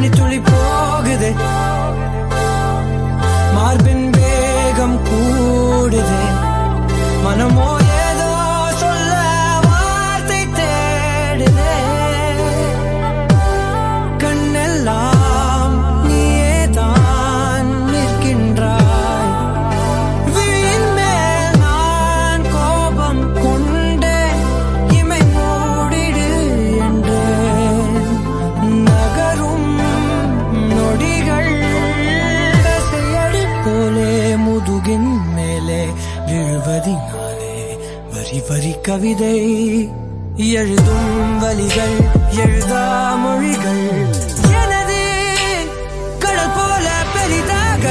பனித்துளி போகுதே, மார்பின் வேகம் கூடுதே, மனமோ ஏதோ சொல்ல வார்த்தை தேடுதே. கண்ணெல்லாம் நீயே தான் நிற்கின்றாய், விழியின் மேல் நான் கோபம் கொண்டே இமை மூடிடு என்றேன். நகரும் நொடிகள் போலே முதுகின் மேலே விழுவதினாலே வரி வரி கவிதை எழுதும் வலிகள் எழுதா மொழிகள் எனது கடல் போல பெரிதாக